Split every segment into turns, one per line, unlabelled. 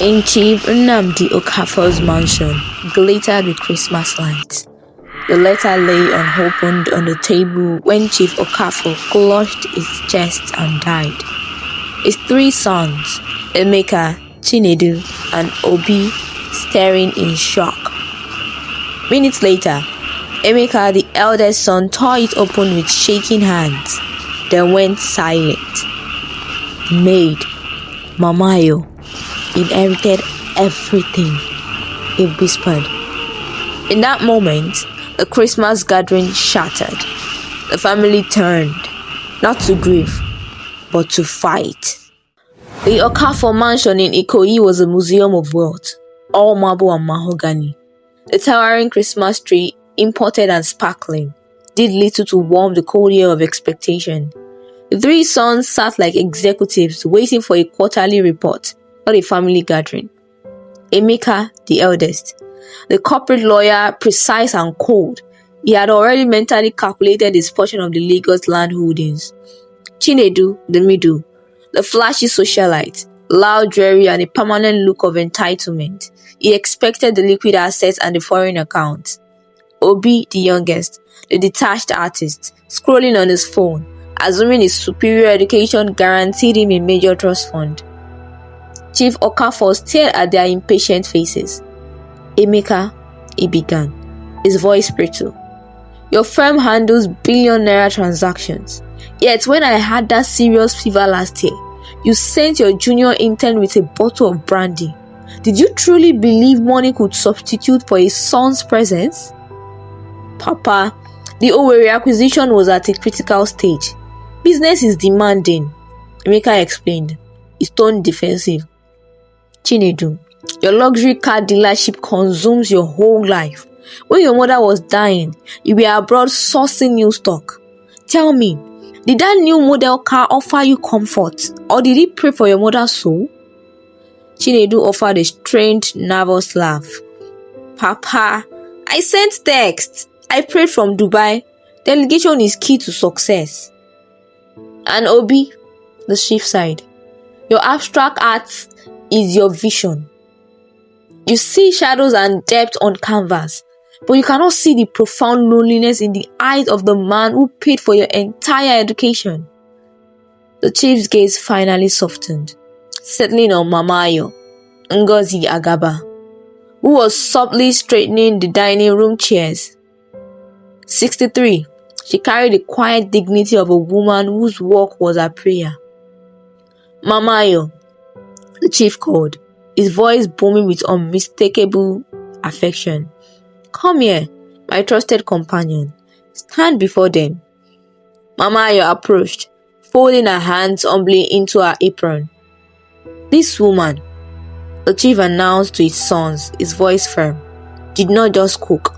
In Chief Okafor's mansion glittered with Christmas lights. The letter lay unopened on the table when Chief Okafor clutched his chest and died. His 3 sons, Emeka, Chinedu, and Obi, staring in shock. Minutes later, Emeka, the eldest son, tore it open with shaking hands, then went silent. Maid, Mamayo, inherited everything, he whispered. In that moment, the Christmas gathering shattered. The family turned, not to grieve, but to fight. The Okafor mansion in Ikoyi was a museum of wealth, all marble and mahogany. The towering Christmas tree, imported and sparkling, did little to warm the cold air of expectation. The 3 sons sat like executives waiting for a quarterly report, not a family gathering. Emeka, the eldest, the corporate lawyer, precise and cold, he had already mentally calculated his portion of the Lagos land holdings. Chinedu, the middle, the flashy socialite, loud jewelry and a permanent look of entitlement. He expected the liquid assets and the foreign accounts. Obi, the youngest, the detached artist, scrolling on his phone, assuming his superior education guaranteed him a major trust fund. Chief Okafor stared at their impatient faces. Emeka, he began, his voice brittle. Your firm handles billion-naira transactions. Yet when I had that serious fever last year, you sent your junior intern with a bottle of brandy. Did you truly believe money could substitute for a son's presence? Papa, the Owerri acquisition was at a critical stage. Business is demanding, Emeka explained, his tone defensive. Chinedu, your luxury car dealership consumes your whole life. When your mother was dying, you were abroad sourcing new stock. Tell me, did that new model car offer you comfort, or did it pray for your mother's soul? Chinedu offered a strained, nervous laugh. Papa, I sent text. I prayed from Dubai. Delegation is key to success. And Obi, the chief side, your abstract art is your vision. You see shadows and depth on canvas, but you cannot see the profound loneliness in the eyes of the man who paid for your entire education. The chief's gaze finally softened, settling on Mamayo, Ngozi Agaba, who was softly straightening the dining room chairs. 63, she carried the quiet dignity of a woman whose work was her prayer. Mamayo, the chief called, his voice booming with unmistakable affection. Come here, my trusted companion. Stand before them. Mamayo approached, folding her hands humbly into her apron. This woman, the chief announced to his sons, his voice firm, did not just cook.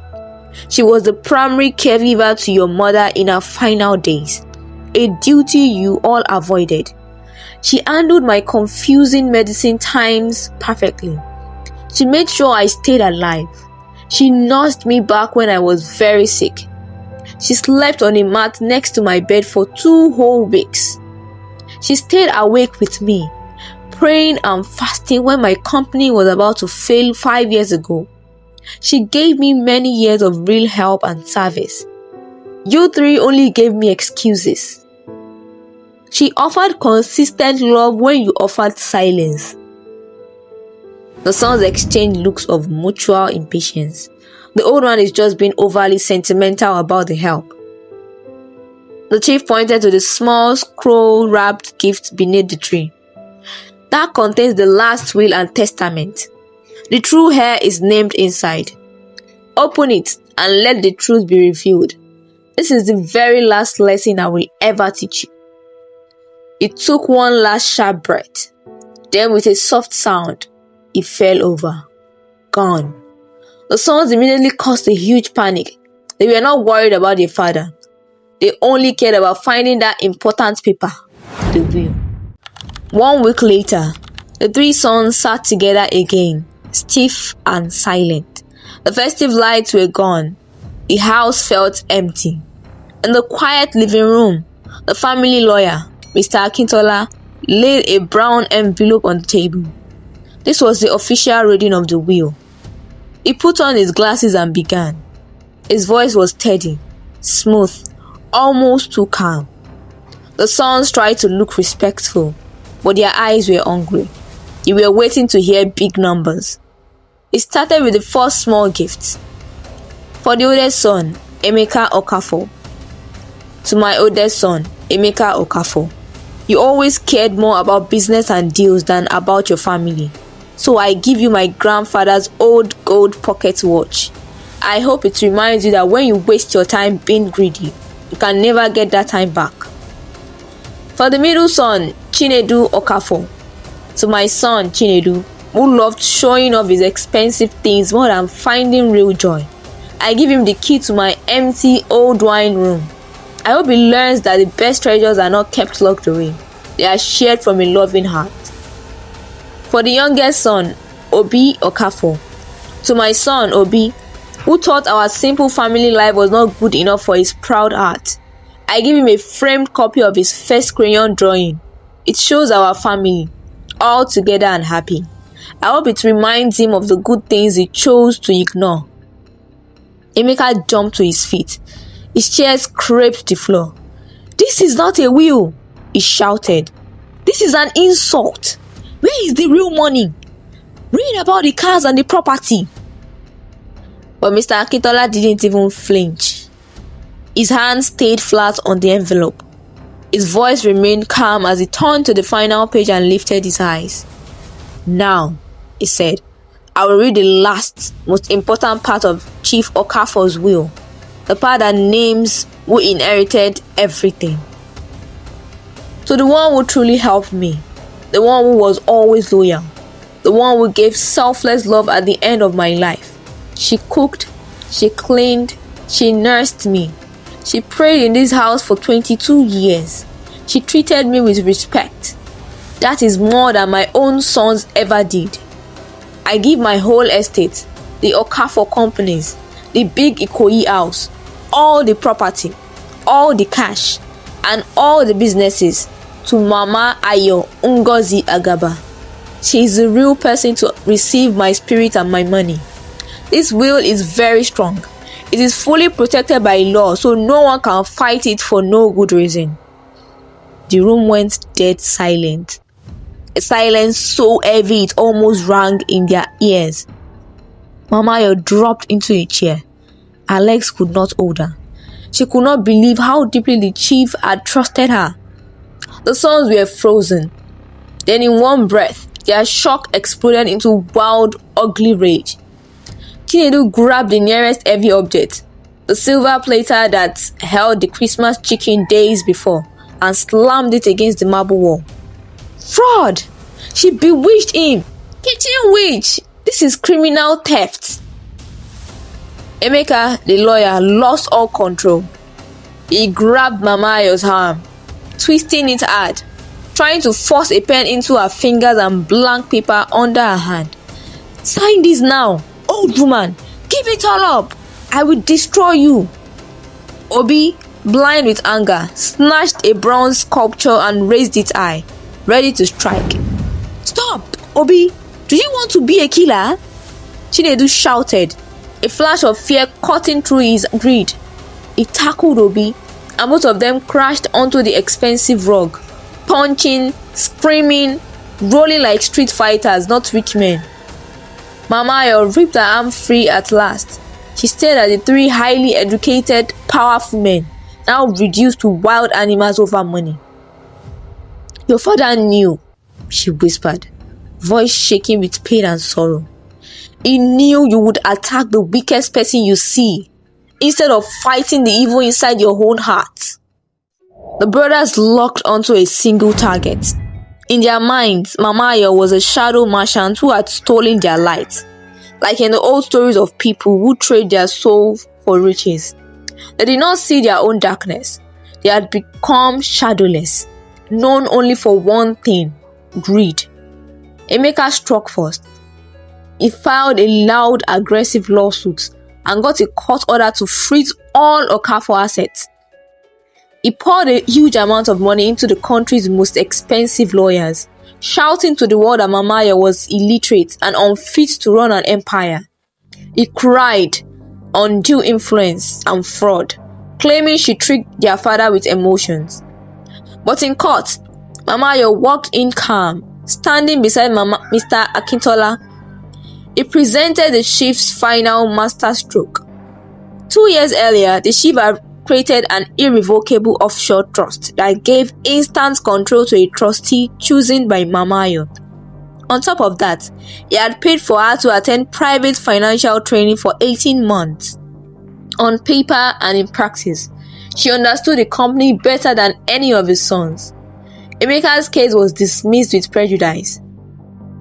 She was the primary caregiver to your mother in her final days, a duty you all avoided. She handled my confusing medicine times perfectly. She made sure I stayed alive. She nursed me back when I was very sick. She slept on a mat next to my bed for 2 whole weeks. She stayed awake with me, praying and fasting when my company was about to fail 5 years ago. She gave me many years of real help and service. You 3 only gave me excuses. She offered consistent love when you offered silence. The sons exchanged looks of mutual impatience. The old man is just being overly sentimental about the help. The chief pointed to the small scroll-wrapped gift beneath the tree. That contains the last will and testament. The true heir is named inside. Open it and let the truth be revealed. This is the very last lesson I will ever teach you. It took one last sharp breath. Then with a soft sound, it fell over. Gone. The sons immediately caused a huge panic. They were not worried about their father. They only cared about finding that important paper, the will. 1 week later, the 3 sons sat together again, stiff and silent. The festive lights were gone. The house felt empty. In the quiet living room, the family lawyer, Mr. Akintola, laid a brown envelope on the table. This was the official reading of the will. He put on his glasses and began. His voice was steady, smooth, almost too calm. The sons tried to look respectful, but their eyes were hungry. They were waiting to hear big numbers. He started with the first small gift. For the oldest son, Emeka Okafor. To my oldest son, Emeka Okafor. You always cared more about business and deals than about your family. So I give you my grandfather's old gold pocket watch. I hope it reminds you that when you waste your time being greedy, you can never get that time back. For the middle son, Chinedu Okafor. To my son, Chinedu, who loved showing off his expensive things more than finding real joy, I give him the key to my empty old wine room. I hope he learns that the best treasures are not kept locked away. They are shared from a loving heart. For the youngest son, Obi Okafor. To my son, Obi, who thought our simple family life was not good enough for his proud heart, I give him a framed copy of his first crayon drawing. It shows our family, all together and happy. I hope it reminds him of the good things he chose to ignore. Emeka jumped to his feet. His chair scraped the floor. "This is not a will," he shouted. "This is an insult. Where is the real money? Read about the cars and the property." But Mr. Akintola didn't even flinch. His hands stayed flat on the envelope. His voice remained calm as he turned to the final page and lifted his eyes. "Now," he said, "I will read the last, most important part of Chief Okafor's will, the part that names who inherited everything. To the one who truly helped me, the one who was always loyal, the one who gave selfless love at the end of my life. She cooked, she cleaned, she nursed me. She prayed in this house for 22 years. She treated me with respect. That is more than my own sons ever did. I give my whole estate, the Okafor companies, the big Ikoyi house, all the property, all the cash, and all the businesses to Mama Ayo Ngozi Agaba. She is the real person to receive my spirit and my money. This will is very strong. It is fully protected by law, so no one can fight it for no good reason." The room went dead silent. A silence so heavy it almost rang in their ears. Mama Ayo dropped into a chair. Her legs could not hold her. She could not believe how deeply the chief had trusted her. The sons were frozen. Then in one breath, their shock exploded into wild, ugly rage. Chinedu grabbed the nearest heavy object, the silver platter that held the Christmas chicken days before, and slammed it against the marble wall. "Fraud! She bewitched him! Kitchen witch! This is criminal theft!" Emeka, the lawyer, lost all control. He grabbed Mama Ayo's arm, twisting it hard, trying to force a pen into her fingers and blank paper under her hand. "Sign this now! Old woman, give it all up! I will destroy you!" Obi, blind with anger, snatched a bronze sculpture and raised it high, ready to strike. "Stop, Obi! Do you want to be a killer?" Chinedu shouted, a flash of fear cutting through his greed. He tackled Obi, and both of them crashed onto the expensive rug, punching, screaming, rolling like street fighters, not rich men. Mama Ayo ripped her arm free at last. She stared at the three highly educated, powerful men, now reduced to wild animals over money. "Your father knew," she whispered, voice shaking with pain and sorrow. "He knew you would attack the weakest person you see, instead of fighting the evil inside your own heart." The brothers locked onto a single target. In their minds, Mama Ayo was a shadow merchant who had stolen their light, like in the old stories of people who trade their soul for riches. They did not see their own darkness. They had become shadowless, known only for one thing: greed. Emeka struck first. He filed a loud, aggressive lawsuit and got a court order to freeze all Okafor assets. He poured a huge amount of money into the country's most expensive lawyers, shouting to the world that Mamayo was illiterate and unfit to run an empire. He cried undue influence and fraud, claiming she tricked their father with emotions. But in court, Mamayo walked in calm, standing beside Mr. Akintola. He presented the chief's final masterstroke. 2 years earlier, the chief had created an irrevocable offshore trust that gave instant control to a trustee chosen by Mamayo. On top of that, he had paid for her to attend private financial training for 18 months. On paper and in practice, she understood the company better than any of his sons. Emeka's case was dismissed with prejudice.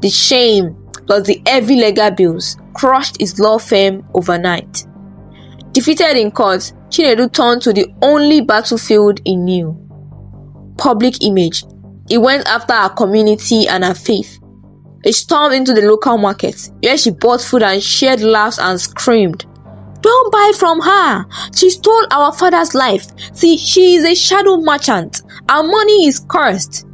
The shame plus the heavy legal bills crushed his law firm overnight. Defeated in court, Chinedu turned to the only battlefield he knew: public image. He went after her community and her faith. He stormed into the local market, where she bought food and shared laughs and screamed, "Don't buy from her! She stole our father's life. See, she is a shadow merchant. Our money is cursed."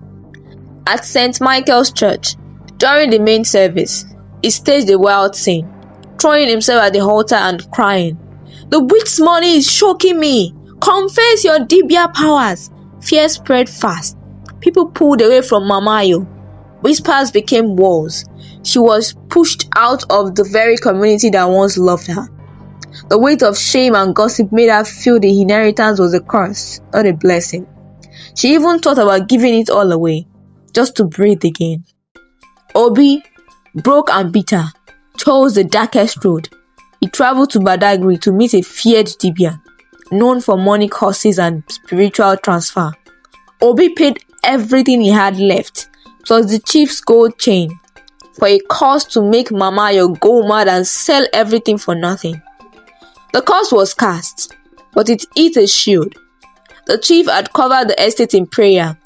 At St. Michael's Church, during the main service, he staged a wild scene, throwing himself at the altar and crying, "The witch's money is choking me! Confess your Dibia powers!" Fear spread fast. People pulled away from Mamayo. Whispers became walls. She was pushed out of the very community that once loved her. The weight of shame and gossip made her feel the inheritance was a curse, not a blessing. She even thought about giving it all away, just to breathe again. Obi, broke and bitter, chose the darkest road. He traveled to Badagry to meet a feared Dibia, known for money curses and spiritual transfer. Obi paid everything he had left, plus the chief's gold chain, for a cause to make Mamayo go mad and sell everything for nothing. The curse was cast, but it hit a shield. The chief had covered the estate in prayer,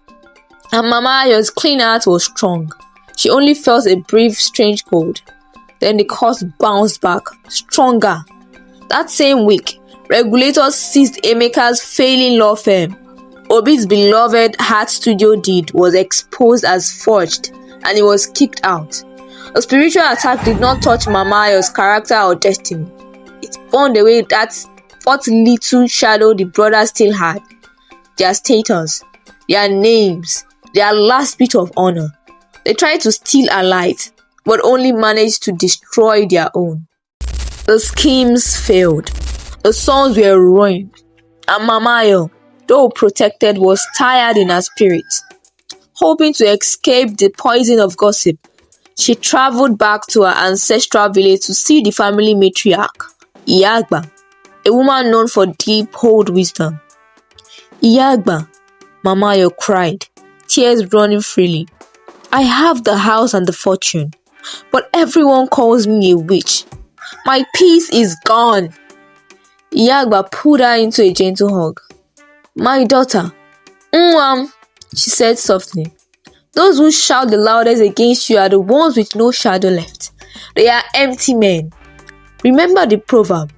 and Mamayo's clean heart was strong. She only felt a brief, strange cold. Then the curse bounced back, stronger. That same week, regulators seized Emeka's failing law firm. Obi's beloved art studio deed was exposed as forged, and he was kicked out. A spiritual attack did not touch Mamayo's character or destiny. It burned away that what little shadow the brothers still had: their status, their names, their last bit of honor. They tried to steal her light, but only managed to destroy their own. The schemes failed. The sons were ruined, and Mamayo, though protected, was tired in her spirit. Hoping to escape the poison of gossip, she traveled back to her ancestral village to see the family matriarch, Iyagba, a woman known for deep old wisdom. "Iyagba," Mamayo cried, tears running freely, "I have the house and the fortune, but everyone calls me a witch. My peace is gone." Iyagba pulled her into a gentle hug. "My daughter, she said softly. "Those who shout the loudest against you are the ones with no shadow left. They are empty men. Remember the proverb,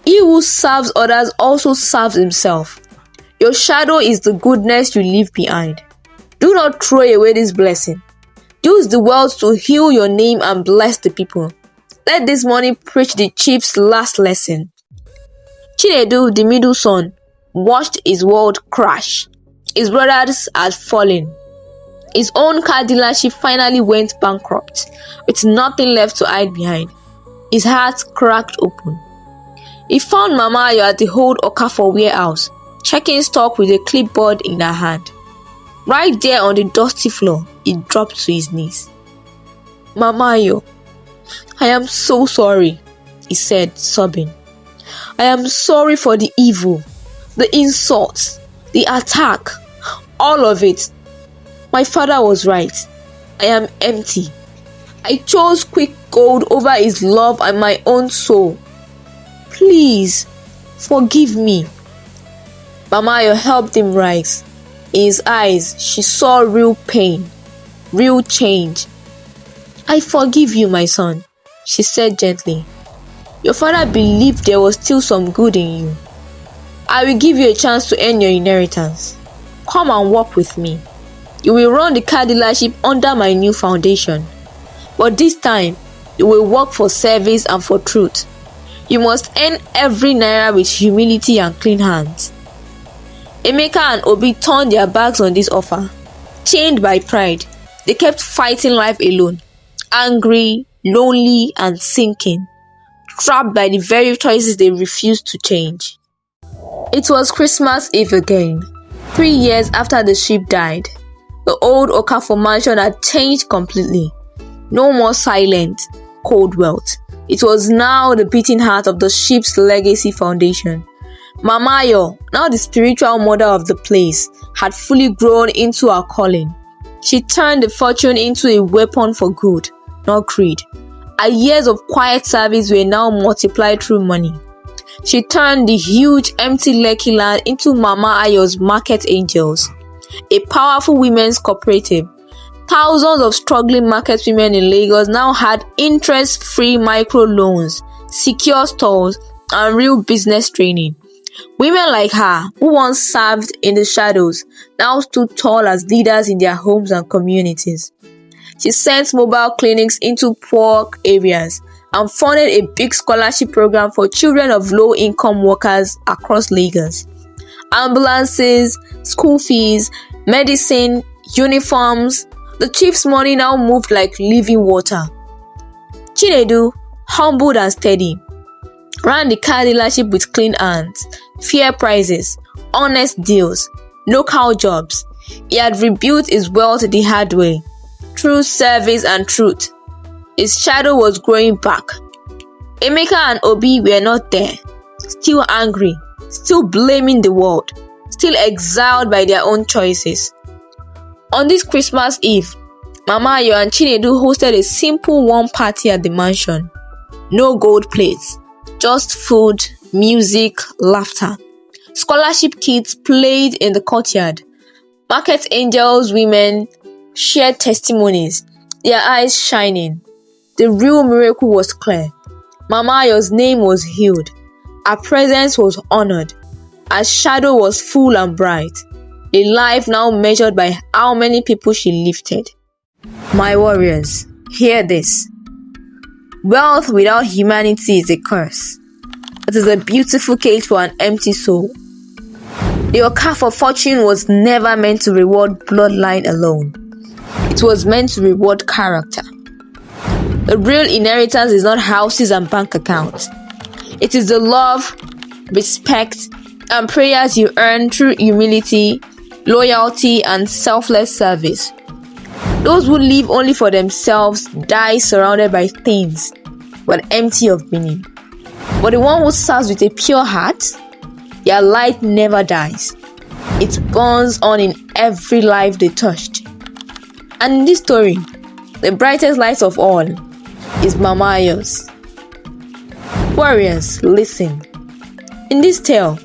he who serves others also serves himself. Your shadow is the goodness you leave behind. Do not throw away this blessing. Use the wealth to heal your name and bless the people. Let this money preach the chief's last lesson." Chinedu, the middle son, watched his world crash. His brothers had fallen. His own car dealership finally went bankrupt, with nothing left to hide behind. His heart cracked open. He found Mamayo at the old Okafor warehouse, checking stock with a clipboard in her hand. Right there on the dusty floor, he dropped to his knees. "Mamayo, I am so sorry," he said, sobbing. "I am sorry for the evil, the insults, the attack, all of it. My father was right. I am empty. I chose quick gold over his love and my own soul. Please, forgive me." Mamayo helped him rise. In his eyes, she saw real pain, real change. "I forgive you, my son," she said gently. "Your father believed there was still some good in you. I will give you a chance to earn your inheritance. Come and walk with me. You will run the car dealership under my new foundation. But this time, you will work for service and for truth. You must earn every naira with humility and clean hands." Emeka and Obi turned their backs on this offer. Chained by pride, they kept fighting life alone, angry, lonely, and sinking, trapped by the very choices they refused to change. It was Christmas Eve again, 3 years after the sheep died. The old Okafor mansion had changed completely. No more silent, cold wealth. It was now the beating heart of the sheep's legacy foundation. Mama Ayo, now the spiritual mother of the place, had fully grown into her calling. She turned the fortune into a weapon for good, not greed. Her years of quiet service were now multiplied through money. She turned the huge empty Lekki land into Mama Ayo's Market Angels, a powerful women's cooperative. Thousands of struggling market women in Lagos now had interest-free microloans, secure stores, and real business training. Women like her, who once served in the shadows, now stood tall as leaders in their homes and communities. She sent mobile clinics into poor areas and funded a big scholarship program for children of low-income workers across Lagos. Ambulances, school fees, medicine, uniforms. The chief's money now moved like living water. Chinedu, humbled and steady, ran the car dealership with clean hands, fair prices, honest deals, local jobs. He had rebuilt his wealth the hard way, through service and truth. His shadow was growing back. Emeka and Obi were not there, still angry, still blaming the world, still exiled by their own choices. On this Christmas Eve, Mama Ayo and Chinedu hosted a simple warm party at the mansion. No gold plates, just food, music, laughter. Scholarship kids played in the courtyard. Market Angels women shared testimonies, their eyes shining. The real miracle was clear. Mama Ayo's name was healed. Her presence was honored. Her shadow was full and bright. A life now measured by how many people she lifted. My warriors, hear this. Wealth without humanity is a curse. It is a beautiful cage for an empty soul. The Okafor fortune was never meant to reward bloodline alone. It was meant to reward character. The real inheritance is not houses and bank accounts. It is the love, respect, and prayers you earn through humility, loyalty, and selfless service. Those who live only for themselves die surrounded by things, but empty of meaning. But the one who serves with a pure heart, their light never dies. It burns on in every life they touched. And in this story, the brightest light of all is Mama Ayo's. Warriors, listen. In this tale,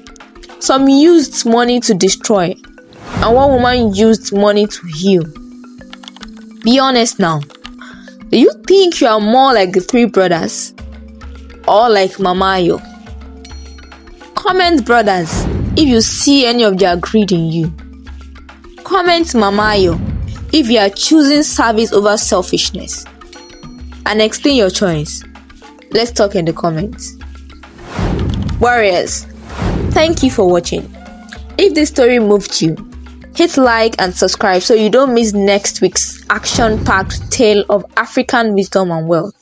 some used money to destroy, and one woman used money to heal. Be honest now. Do you think you are more like the three brothers, or like Mama Ayo? Comment, brothers, if you see any of their greed in you. Comment, Mama Ayo, if you are choosing service over selfishness. And explain your choice. Let's talk in the comments. Warriors, thank you for watching. If this story moved you, hit like and subscribe so you don't miss next week's action-packed tale of African wisdom and wealth.